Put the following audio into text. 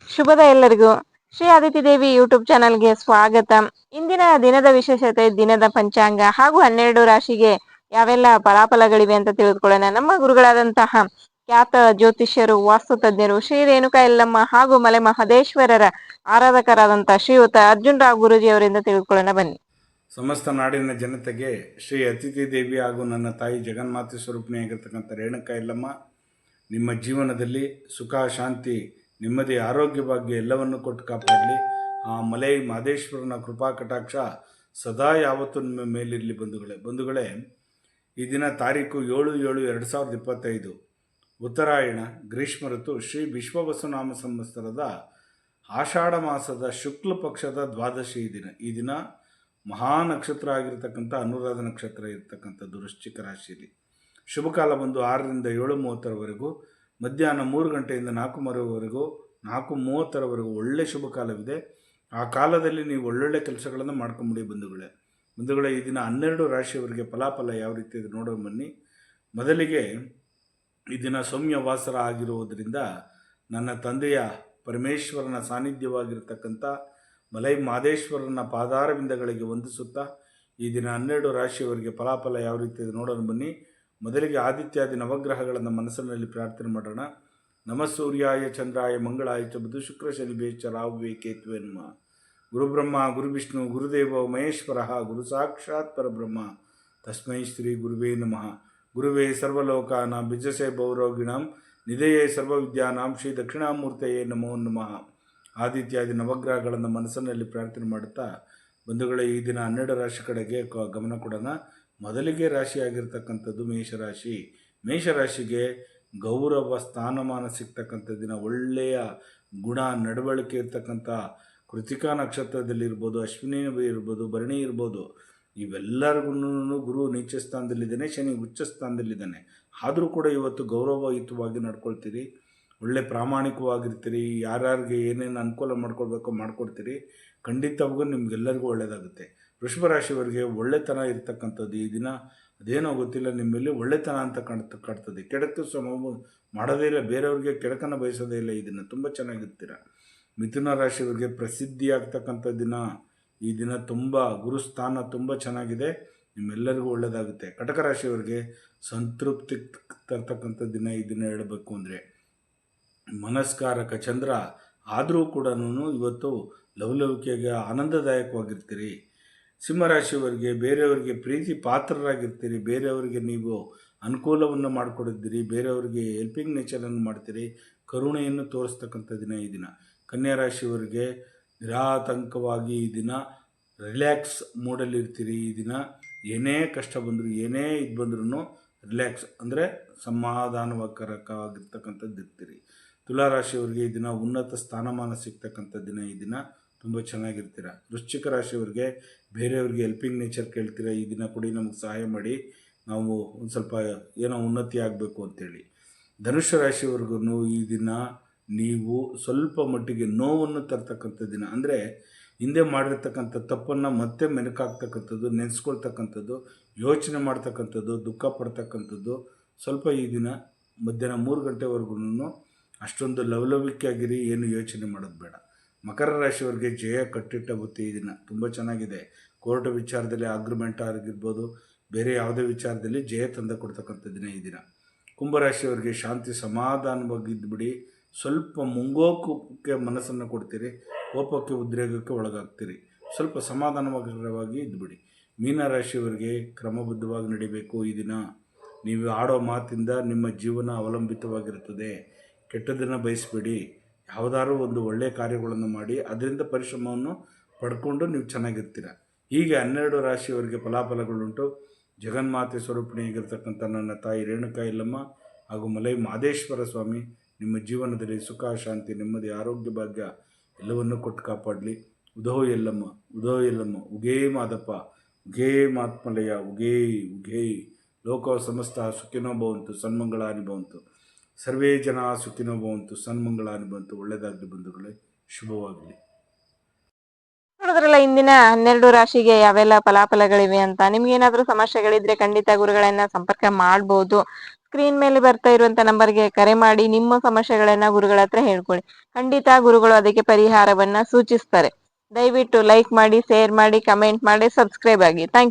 ಶುಭದ ಎಲ್ಲರಿಗೂ ಶ್ರೀ ಆದಿತ್ಯ ದೇವಿ ಯೂಟ್ಯೂಬ್ ಚಾನಲ್ಗೆ ಸ್ವಾಗತ. ಇಂದಿನ ದಿನದ ವಿಶೇಷತೆ, ದಿನದ ಪಂಚಾಂಗ ಹಾಗೂ 12 ರಾಶಿಗೆ ಯಾವೆಲ್ಲ ಫಲಾಫಲಗಳಿವೆ ಅಂತ ತಿಳಿದುಕೊಳ್ಳೋಣ. ನಮ್ಮ ಗುರುಗಳಾದಂತಹ ಖ್ಯಾತ ಜ್ಯೋತಿಷ್ಯರು, ವಾಸ್ತು ತಜ್ಞರು, ಶ್ರೀ ರೇಣುಕಾ ಯಲ್ಲಮ್ಮ ಹಾಗೂ ಮಲೆ ಮಹದೇಶ್ವರರ ಆರಾಧಕರಾದಂತಹ ಶ್ರೀಯುತ ಅರ್ಜುನ್ ರಾವ್ ಗುರೂಜಿ ಅವರಿಂದ ತಿಳಿದುಕೊಳ್ಳೋಣ ಬನ್ನಿ. ಸಮಸ್ತ ನಾಡಿನ ಜನತೆಗೆ ಶ್ರೀ ಅತಿಥಿ ದೇವಿ ಹಾಗೂ ನನ್ನ ತಾಯಿ ಜಗನ್ಮಾತೆ ಸ್ವರೂಪಿಣಿಯಾಗಿರ್ತಕ್ಕಂಥ ರೇಣುಕಾ ಯಲ್ಲಮ್ಮ ನಿಮ್ಮ ಜೀವನದಲ್ಲಿ ಸುಖ, ಶಾಂತಿ, ನೆಮ್ಮದಿ, ಆರೋಗ್ಯ, ಭಾಗ್ಯ ಎಲ್ಲವನ್ನು ಕೊಟ್ಟು ಕಾಪಾಡಲಿ. ಆ ಮಲೈ ಮಹದೇಶ್ವರನ ಕೃಪಾ ಕಟಾಕ್ಷ ಸದಾ ಯಾವತ್ತೂ ನಿಮ್ಮ ಮೇಲಿರಲಿ. ಬಂಧುಗಳೇ, ಈ ದಿನ ತಾರೀಕು 7/7/2025 ಉತ್ತರಾಯಣ ಗ್ರೀಷ್ಮ ಋತು, ಶ್ರೀ ವಿಶ್ವವಸುನಾಮ ಸಂವತ್ಸರದ ಆಷಾಢ ಮಾಸದ ಶುಕ್ಲ ಪಕ್ಷದ ದ್ವಾದಶಿ ದಿನ. ಈ ದಿನ ಮಹಾ ನಕ್ಷತ್ರ ಆಗಿರ್ತಕ್ಕಂಥ ಅನುರಾಧ ನಕ್ಷತ್ರ ಇರ್ತಕ್ಕಂಥದ್ದು ವೃಶ್ಚಿಕ ರಾಶಿಯಲ್ಲಿ. ಶುಭ ಕಾಲ ಬಂದು 6ರಿಂದ 7:30ರವರೆಗೂ, ಮಧ್ಯಾಹ್ನ 3 ಗಂಟೆಯಿಂದ 4:30ರವರೆಗೂ ಒಳ್ಳೆ ಶುಭ ಕಾಲವಿದೆ. ಆ ಕಾಲದಲ್ಲಿ ನೀವು ಒಳ್ಳೊಳ್ಳೆ ಕೆಲಸಗಳನ್ನು ಮಾಡ್ಕೊಂಬಿಡಿ. ಬಂಧುಗಳೇ, ಈ ದಿನ 12 ರಾಶಿಯವರಿಗೆ ಫಲಾಫಲ ಯಾವ ರೀತಿ ಇದೆ ನೋಡೋಣ ಬನ್ನಿ. ಮೊದಲಿಗೆ ಈ ದಿನ ಸೌಮ್ಯ ವಾಸರ ಆಗಿರುವುದರಿಂದ ನನ್ನ ತಂದೆಯ ಪರಮೇಶ್ವರನ ಸಾನ್ನಿಧ್ಯವಾಗಿರ್ತಕ್ಕಂಥ ಮಲೈ ಮಹದೇಶ್ವರನ ಪಾದಾರವಿಂದಗಳಿಗೆ ವಂದಿಸುತ್ತಾ ಈ ದಿನ 12 ರಾಶಿಯವರಿಗೆ ಫಲಾಫಲ ಯಾವ ರೀತಿ ಇದೆ ನೋಡೋಣ ಬನ್ನಿ. ಮೊದಲಿಗೆ ಆದಿತ್ಯಾದಿ ನವಗ್ರಹಗಳನ್ನು ಮನಸ್ಸಿನಲ್ಲಿ ಪ್ರಾರ್ಥನೆ ಮಾಡೋಣ. ನಮ ಸೂರ್ಯಾಯ ಚಂದ್ರಾಯ ಮಂಗಳಾಯ ಚ ಬುಧ ಶುಕ್ರ ಶನಿ ಬೇಶ್ಚ ರಾಹುವೇ ಕೇತುವೆ ನಮಃ. ಗುರುಬ್ರಹ್ಮ ಗುರುವಿಷ್ಣು ಗುರುದೇವ ಮಹೇಶ್ವರ ಗುರು ಸಾಕ್ಷಾತ್ ಪರಬ್ರಹ್ಮ ತಸ್ಮೈ ಶ್ರೀ ಗುರುವೇ ನಮಃ. ಗುರುವೇ ಸರ್ವಲೋಕಾನಾಂ ಬಿಜಸೆ ಭೌರೋಗಿಣಾಂ ನಿಧಯೇ ಸರ್ವವಿದ್ಯಾನಾಂ ಶ್ರೀ ದಕ್ಷಿಣಾಮೂರ್ತಯೇ ನಮೋ ನಮಃ. ಆದಿತ್ಯಾದಿ ನವಗ್ರಹಗಳನ್ನು ಮನಸ್ಸಿನಲ್ಲಿ ಪ್ರಾರ್ಥನೆ ಮಾಡುತ್ತಾ ಬಂಧುಗಳೇ, ಈ ದಿನ 12 ರಾಶಿ ಕಡೆಗೆ ಗಮನ ಕೊಡೋಣ. ಮೊದಲಿಗೆ ರಾಶಿಯಾಗಿರ್ತಕ್ಕಂಥದ್ದು ಮೇಷರಾಶಿ. ಮೇಷರಾಶಿಗೆ ಗೌರವ ಸ್ಥಾನಮಾನ ಸಿಗ್ತಕ್ಕಂಥ ದಿನ. ಒಳ್ಳೆಯ ಗುಣ ನಡವಳಿಕೆ ಇರ್ತಕ್ಕಂಥ ಕೃತಿಕಾ ನಕ್ಷತ್ರದಲ್ಲಿರ್ಬೋದು, ಅಶ್ವಿನಿ ಇರ್ಬೋದು, ಭರಣಿ ಇರ್ಬೋದು, ಇವೆಲ್ಲರಿಗೂ ಗುರು ನೀಚ ಸ್ಥಾನದಲ್ಲಿದ್ದಾನೆ, ಶನಿ ಉಚ್ಚ ಸ್ಥಾನದಲ್ಲಿದ್ದಾನೆ. ಆದರೂ ಕೂಡ ಇವತ್ತು ಗೌರವಯುತವಾಗಿ ನಡ್ಕೊಳ್ತೀರಿ, ಒಳ್ಳೆ ಪ್ರಾಮಾಣಿಕವಾಗಿರ್ತೀರಿ, ಯಾರ್ಯಾರಿಗೆ ಏನೇನು ಅನುಕೂಲ ಮಾಡ್ಕೊಳ್ಬೇಕೋ ಮಾಡ್ಕೊಡ್ತೀರಿ. ಖಂಡಿತವಾಗೂ ನಿಮಗೆಲ್ಲರಿಗೂ ಒಳ್ಳೆಯದಾಗುತ್ತೆ. ವೃಷಭ ರಾಶಿಯವರಿಗೆ ಒಳ್ಳೆತನ ಇರ್ತಕ್ಕಂಥದ್ದು ಈ ದಿನ. ಅದೇನೋ ಗೊತ್ತಿಲ್ಲ, ನಿಮ್ಮಲ್ಲಿ ಒಳ್ಳೆತನ ಅಂತ ಕಾಡ್ತದೆ. ಕೆಡಕು ಮಾಡೋದೇ ಇಲ್ಲ, ಬೇರೆಯವ್ರಿಗೆ ಕೆಡಕನ್ನು ಬಯಸೋದೇ ಇಲ್ಲ. ಈ ದಿನ ತುಂಬ ಚೆನ್ನಾಗಿರ್ತೀರ. ಮಿಥುನ ರಾಶಿಯವರಿಗೆ ಪ್ರಸಿದ್ಧಿ ಆಗ್ತಕ್ಕಂಥ ದಿನ. ಈ ದಿನ ತುಂಬ ಗುರುಸ್ಥಾನ ತುಂಬ ಚೆನ್ನಾಗಿದೆ, ನಿಮ್ಮೆಲ್ಲರಿಗೂ ಒಳ್ಳೆಯದಾಗುತ್ತೆ. ಕಟಕ ರಾಶಿಯವರಿಗೆ ಸಂತೃಪ್ತಿ ತರ್ತಕ್ಕಂಥ ದಿನ ಈ ದಿನ ಹೇಳಬೇಕು ಅಂದರೆ. ಮನಸ್ಕಾರಕ ಚಂದ್ರ ಆದರೂ ಕೂಡ ಇವತ್ತು ಲವಲವಿಕೆಗೆ ಆನಂದದಾಯಕವಾಗಿರ್ತೀರಿ. ಸಿಂಹರಾಶಿಯವರಿಗೆ ಬೇರೆಯವರಿಗೆ ಪ್ರೀತಿ ಪಾತ್ರರಾಗಿರ್ತೀರಿ, ಬೇರೆಯವರಿಗೆ ನೀವು ಅನುಕೂಲವನ್ನು ಮಾಡಿಕೊಡಿದ್ದೀರಿ, ಬೇರೆಯವರಿಗೆ ಹೆಲ್ಪಿಂಗ್ ನೇಚರನ್ನು ಮಾಡ್ತೀರಿ, ಕರುಣೆಯನ್ನು ತೋರಿಸ್ತಕ್ಕಂಥ ದಿನ ಈ ದಿನ. ಕನ್ಯಾ ರಾಶಿಯವರಿಗೆ ನಿರಾತಂಕವಾಗಿ ಈ ದಿನ ರಿಲ್ಯಾಕ್ಸ್ ಮೂಡಲ್ಲಿರ್ತೀರಿ. ಈ ದಿನ ಏನೇ ಕಷ್ಟ ಬಂದರೂ, ಏನೇ ಇದು ಬಂದ್ರೂ ರಿಲ್ಯಾಕ್ಸ್ ಅಂದರೆ ಸಮಾಧಾನಕರವಾಗಿರ್ತಕ್ಕಂಥದ್ದು ಇರ್ತೀರಿ. ತುಲಾರಾಶಿಯವರಿಗೆ ಈ ದಿನ ಉನ್ನತ ಸ್ಥಾನಮಾನ ಸಿಗ್ತಕ್ಕಂಥ ದಿನ. ಈ ದಿನ ತುಂಬ ಚೆನ್ನಾಗಿರ್ತೀರ. ವೃಶ್ಚಿಕ ರಾಶಿಯವರಿಗೆ ಬೇರೆಯವ್ರಿಗೆ ಹೆಲ್ಪಿಂಗ್ ನೇಚರ್ ಕೇಳ್ತೀರ. ಈ ದಿನ ಕೊಡಿ, ನಮಗೆ ಸಹಾಯ ಮಾಡಿ, ನಾವು ಒಂದು ಸ್ವಲ್ಪ ಏನೋ ಉನ್ನತಿ ಆಗಬೇಕು ಅಂತೇಳಿ. ಧನುಷ್ಯ ರಾಶಿಯವರೆಗೂ ಈ ದಿನ ನೀವು ಸ್ವಲ್ಪ ಮಟ್ಟಿಗೆ ನೋವನ್ನು ತರ್ತಕ್ಕಂಥ ದಿನ. ಅಂದರೆ ಹಿಂದೆ ಮಾಡಿರ್ತಕ್ಕಂಥ ತಪ್ಪನ್ನು ಮತ್ತೆ ಮೆನಕಾಗ್ತಕ್ಕಂಥದ್ದು, ನೆನೆಸ್ಕೊಳ್ತಕ್ಕಂಥದ್ದು, ಯೋಚನೆ ಮಾಡ್ತಕ್ಕಂಥದ್ದು, ದುಃಖ ಪಡ್ತಕ್ಕಂಥದ್ದು ಸ್ವಲ್ಪ ಈ ದಿನ ಮಧ್ಯಾಹ್ನ 3 ಗಂಟೆವರೆಗೂ ಅಷ್ಟೊಂದು ಲವಲವಿಕೆ ಆಗಿರಿ, ಏನು ಯೋಚನೆ ಮಾಡೋದು ಬೇಡ. ಮಕರ ರಾಶಿಯವರಿಗೆ ಜಯ ಕಟ್ಟಿಟ್ಟ ಬುತ್ತಿ ಈ ದಿನ ತುಂಬ ಚೆನ್ನಾಗಿದೆ. ಕೋರ್ಟ್ ವಿಚಾರದಲ್ಲಿ ಆಗ್ರಿಮೆಂಟ್ ಆಗಿರ್ಬೋದು, ಬೇರೆ ಯಾವುದೇ ವಿಚಾರದಲ್ಲಿ ಜಯ ತಂದು ಕೊಡ್ತಕ್ಕಂಥ ದಿನ ಈ ದಿನ. ಕುಂಭರಾಶಿಯವರಿಗೆ ಶಾಂತಿ ಸಮಾಧಾನವಾಗಿ ಇದ್ದುಬಿಡಿ. ಸ್ವಲ್ಪ ಮುಂಗೋಪಕ್ಕೆ ಮನಸ್ಸನ್ನು ಕೊಡ್ತೀರಿ, ಕೋಪಕ್ಕೆ ಉದ್ರೇಕಕ್ಕೆ ಒಳಗಾಗ್ತೀರಿ. ಸ್ವಲ್ಪ ಸಮಾಧಾನವಾಗಿ ಇದ್ದುಬಿಡಿ. ಮೀನರಾಶಿಯವರಿಗೆ ಕ್ರಮಬದ್ಧವಾಗಿ ನಡಿಬೇಕು. ಈ ದಿನ ನೀವು ಆಡೋ ಮಾತಿಂದ ನಿಮ್ಮ ಜೀವನ ಅವಲಂಬಿತವಾಗಿರುತ್ತದೆ. ಕೆಟ್ಟದನ್ನು ಬಯಸಬೇಡಿ. ಯಾವುದಾದ್ರೂ ಒಂದು ಒಳ್ಳೆಯ ಕಾರ್ಯಗಳನ್ನು ಮಾಡಿ ಅದರಿಂದ ಪರಿಶ್ರಮವನ್ನು ಪಡ್ಕೊಂಡು ನೀವು ಚೆನ್ನಾಗಿರ್ತೀರ. ಹೀಗೆ 12 ರಾಶಿಯವರಿಗೆ ಫಲಾಫಲಗಳುಂಟು. ಜಗನ್ಮಾತೆ ಸ್ವರೂಪಿಣಿಯಾಗಿರ್ತಕ್ಕಂಥ ನನ್ನ ತಾಯಿ ರೇಣುಕಾ ಯಲ್ಲಮ್ಮ ಹಾಗೂ ಮಲೈ ಮಹದೇಶ್ವರ ಸ್ವಾಮಿ ನಿಮ್ಮ ಜೀವನದಲ್ಲಿ ಸುಖ, ಶಾಂತಿ, ನೆಮ್ಮದಿ, ಆರೋಗ್ಯ, ಭಾಗ್ಯ ಎಲ್ಲವನ್ನೂ ಕೊಟ್ಟು ಕಾಪಾಡಲಿ. ಉದೋ ಯಲ್ಲಮ್ಮ, ಉದೋ ಯಲ್ಲಮ್ಮ, ಉಗೇ ಮಾದಪ್ಪ, ಉಗೇ ಮಾತ್ಮಲಯ, ಉಗೇ ಉಗೇ. ಲೋಕ ಸಮಸ್ತ ಸುಖಿನೋ ಭವಂತು, ಸನ್ಮಂಗಳಾನಿ ಭವಂತು. ಸರ್ವೇ ಜನ ಸುಖಿನೋ ಭವಂತು, ಸನ್ಮಂಗಳಾನಿ ಭವಂತು. ಒಳ್ಳೆಯದಾಗಲಿ ಬಂಧುಗಳೇ, ಶುಭವಾಗಲಿ. ನೋಡಿದ್ರಲ್ಲ ಇಂದಿನ 12 ರಾಶಿಗೆ ಯಾವೆಲ್ಲ ಫಲಾಫಲಗಳಿವೆ ಅಂತ. ನಿಮ್ಗೆ ಏನಾದ್ರೂ ಸಮಸ್ಯೆಗಳಿದ್ರೆ ಖಂಡಿತ ಗುರುಗಳನ್ನ ಸಂಪರ್ಕ ಮಾಡ್ಬೋದು. ಸ್ಕ್ರೀನ್ ಮೇಲೆ ಬರ್ತಾ ಇರುವಂತ ನಂಬರ್ಗೆ ಕರೆ ಮಾಡಿ ನಿಮ್ಮ ಸಮಸ್ಯೆಗಳನ್ನ ಗುರುಗಳ ಹತ್ರ ಹೇಳ್ಕೊಳ್ಳಿ. ಖಂಡಿತ ಗುರುಗಳು ಅದಕ್ಕೆ ಪರಿಹಾರವನ್ನ ಸೂಚಿಸ್ತಾರೆ. ದಯವಿಟ್ಟು ಲೈಕ್ ಮಾಡಿ, ಶೇರ್ ಮಾಡಿ, ಕಮೆಂಟ್ ಮಾಡಿ, ಸಬ್ಸ್ಕ್ರೈಬ್ ಆಗಿ. ಥ್ಯಾಂಕ್